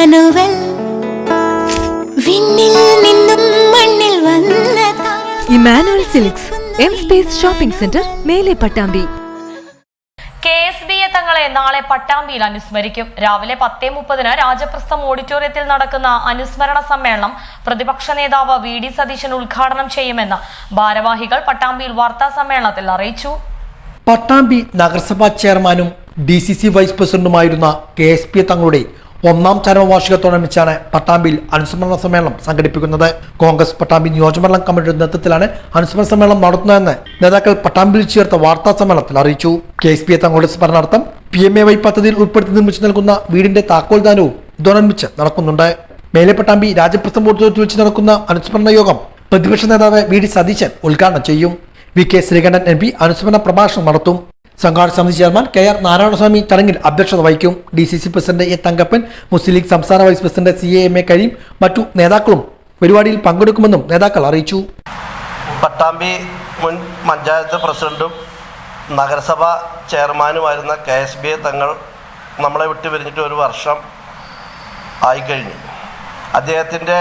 Emmanuel വിണ്ണിൽ നിന്നും മണ്ണിൽ വന്ന Emmanuel silks M space shopping centre മേലെ പട്ടാമ്പി. KSBA തങ്ങളെ നാളെ പട്ടാമ്പിയിൽ അനുസ്മരിക്കും. രാവിലെ 10:30 രാജപ്രസ്ഥം ഓഡിറ്റോറിയത്തിൽ നടക്കുന്ന അനുസ്മരണ സമ്മേളനം പ്രതിപക്ഷ നേതാവ് VD സതീശൻ ഉദ്ഘാടനം ചെയ്യുമെന്ന് ഭാരവാഹികൾ പട്ടാമ്പിയിൽ വാർത്താ സമ്മേളനത്തിൽ അറിയിച്ചു. പട്ടാമ്പി നഗരസഭാ ചെയർമാനും DCC വൈസ് പ്രസിഡന്റുമായിരുന്ന KSBA തങ്ങളുടെ 1ാം ചരമവാർഷികത്തോടനുബന്ധിച്ചാണ് പട്ടാമ്പിയിൽ അനുസ്മരണ സമ്മേളനം സംഘടിപ്പിക്കുന്നത്. കോൺഗ്രസ് പട്ടാമ്പി നിയോജകമണ്ഡലം കമ്മിറ്റിയുടെ നേതൃത്വത്തിലാണ് അനുസ്മരണ സമ്മേളനം നടത്തുന്നതെന്ന് നേതാക്കൾ പട്ടാമ്പിയിൽ ചേർത്ത വാർത്താ സമ്മേളനത്തിൽ അറിയിച്ചു. KSBA തങ്ങളുടെ സ്മരണാർത്ഥം PMAY പദ്ധതിയിൽ ഉൾപ്പെടുത്തി നിർമ്മിച്ചു നൽകുന്ന വീടിന്റെ താക്കോൽദാനവും ഇതോടനുബന്ധിച്ച് നടക്കുന്നുണ്ട്. മേലെ പട്ടാമ്പി രാജപ്രസ്ഥം ഓഡിറ്റോറിയത്തിൽ വെച്ച് നടക്കുന്ന അനുസ്മരണ യോഗം പ്രതിപക്ഷ നേതാവ് VD സതീശൻ ഉദ്ഘാടനം ചെയ്യും. VK ശ്രീകണ്ഠൻ MP അനുസ്മരണ പ്രഭാഷണം നടത്തും. സംഘാടക സമിതി ചെയർമാൻ KR നാരായണസ്വാമി ചടങ്ങിൽ അധ്യക്ഷത വഹിക്കും. DCC president A Thankappan, Muslim league സംസ്ഥാന വൈസ് പ്രസിഡന്റ് CAMA കരീം മറ്റു നേതാക്കളും പരിപാടിയിൽ പങ്കെടുക്കുമെന്നും നേതാക്കൾ അറിയിച്ചു. പട്ടാമ്പി മുൻ പഞ്ചായത്ത് പ്രസിഡന്റും നഗരസഭ ചെയർമാനുമായിരുന്ന KSBA തങ്ങൾ നമ്മളെ വിട്ടു പിരിഞ്ഞിട്ട് 1 വർഷം ആയിക്കഴിഞ്ഞു. അദ്ദേഹത്തിൻ്റെ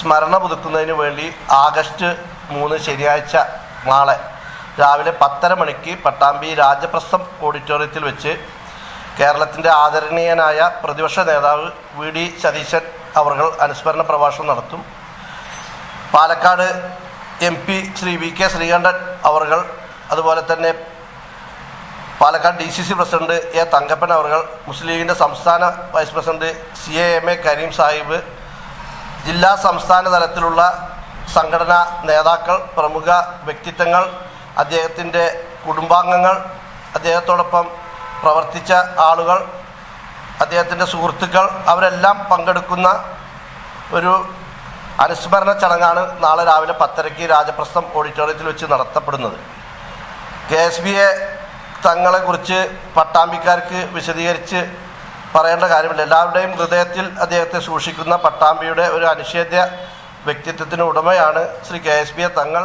സ്മരണ പുതുക്കുന്നതിന് വേണ്ടി ആഗസ്റ്റ് 3 ശനിയാഴ്ച നാളെ രാവിലെ 10:30 മണിക്ക് പട്ടാമ്പി രാജപ്രസ്ഥം ഓഡിറ്റോറിയത്തിൽ വെച്ച് കേരളത്തിൻ്റെ ആദരണീയനായ പ്രതിപക്ഷ നേതാവ് VD സതീശൻ അവർ അനുസ്മരണ പ്രഭാഷണം നടത്തും. പാലക്കാട് MP ശ്രീ VK ശ്രീകണ്ഠൻ അവർ, അതുപോലെ തന്നെ Palakkad DCC president A Thankappan അവർ, മുസ്ലിം ലീഗിൻ്റെ സംസ്ഥാന vice president CAMA Kareem Sahib, ജില്ലാ സംസ്ഥാന തലത്തിലുള്ള സംഘടനാ നേതാക്കൾ, പ്രമുഖ വ്യക്തിത്വങ്ങൾ, അദ്ദേഹത്തിൻ്റെ കുടുംബാംഗങ്ങൾ, അദ്ദേഹത്തോടൊപ്പം പ്രവർത്തിച്ച ആളുകൾ, അദ്ദേഹത്തിൻ്റെ സുഹൃത്തുക്കൾ, അവരെല്ലാം പങ്കെടുക്കുന്ന ഒരു അനുസ്മരണ ചടങ്ങാണ് നാളെ രാവിലെ 10:30 രാജപ്രസ്ഥം ഓഡിറ്റോറിയത്തിൽ വെച്ച് നടത്തപ്പെടുന്നത്. KSBA തങ്ങളെക്കുറിച്ച് പട്ടാമ്പിക്കാർക്ക് വിശദീകരിച്ച് പറയേണ്ട കാര്യമില്ല. എല്ലാവരുടെയും ഹൃദയത്തിൽ അദ്ദേഹത്തെ സൂക്ഷിക്കുന്ന പട്ടാമ്പിയുടെ ഒരു അനിഷേധ്യ വ്യക്തിത്വത്തിന് ഉടമയാണ് ശ്രീ KSBA തങ്ങൾ.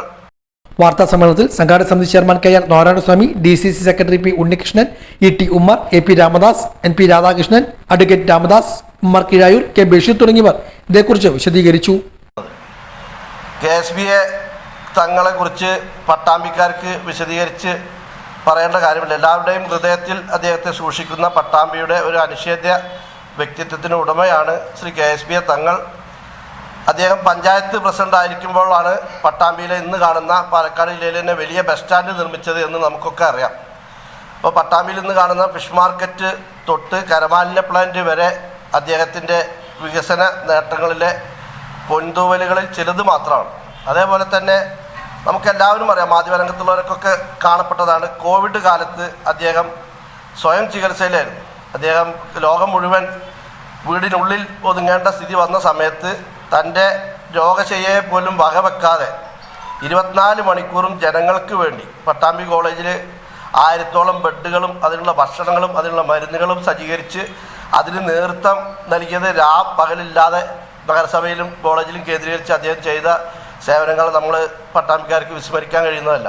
വാർത്താ സമ്മേളനത്തിൽ സംഘാടക സമിതി chairman KR Narayanaswamy, DCC secretary P Unnikrishnan, ET Ummer, AP Ramadas, NP Radhakrishnan, advocate Ramadas, Ummer Kizhayur, K Basheer തുടങ്ങിയവർ ഇതേക്കുറിച്ച് വിശദീകരിച്ചു. KSBA തങ്ങളെക്കുറിച്ച് പട്ടാമ്പിക്കാർക്ക് വിശദീകരിച്ച് പറയേണ്ട കാര്യമില്ല. എല്ലാവരുടെയും ഹൃദയത്തിൽ അദ്ദേഹത്തെ സൂക്ഷിക്കുന്ന പട്ടാമ്പിയുടെ ഒരു അനിഷേധ്യ വ്യക്തിത്വത്തിന് ഉടമയാണ് ശ്രീ KSBA തങ്ങൾ. അദ്ദേഹം പഞ്ചായത്ത് പ്രസിഡന്റ് ആയിരിക്കുമ്പോഴാണ് പട്ടാമ്പിയിലെ ഇന്ന് കാണുന്ന പാലക്കാട് ജില്ലയിലെ തന്നെ വലിയ ബസ് സ്റ്റാൻഡ് നിർമ്മിച്ചത് എന്ന് നമുക്കൊക്കെ അറിയാം. അപ്പോൾ പട്ടാമ്പിയിൽ ഇന്ന് കാണുന്ന ഫിഷ് മാർക്കറ്റ് തൊട്ട് കരമാലിന്യ പ്ലാന്റ് വരെ അദ്ദേഹത്തിൻ്റെ വികസന നേട്ടങ്ങളിലെ പൊൻതൂവലുകളിൽ ചിലത് മാത്രമാണ്. അതേപോലെ തന്നെ നമുക്കെല്ലാവരും അറിയാം, മാധ്യമരംഗത്തുള്ളവർക്കൊക്കെ കാണപ്പെട്ടതാണ്, കോവിഡ് കാലത്ത് അദ്ദേഹം സ്വയം ചികിത്സയിലായിരുന്നു. അദ്ദേഹം ലോകം മുഴുവൻ വീടിനുള്ളിൽ ഒതുങ്ങേണ്ട സ്ഥിതി വന്ന സമയത്ത് തൻ്റെ രോഗശയ്യയെ പോലും വകവെക്കാതെ 24 മണിക്കൂറും ജനങ്ങൾക്ക് വേണ്ടി പട്ടാമ്പി കോളേജിൽ 1000-ഓളം ബെഡുകളും അതിനുള്ള ഭക്ഷണങ്ങളും അതിനുള്ള മരുന്നുകളും സജ്ജീകരിച്ച് അതിന് നേതൃത്വം നൽകിയത് പകലില്ലാതെ നഗരസഭയിലും കോളേജിലും കേന്ദ്രീകരിച്ച് അദ്ദേഹം ചെയ്ത സേവനങ്ങൾ നമ്മൾ പട്ടാമ്പിക്കാർക്ക് വിസ്മരിക്കാൻ കഴിയുന്നതല്ല.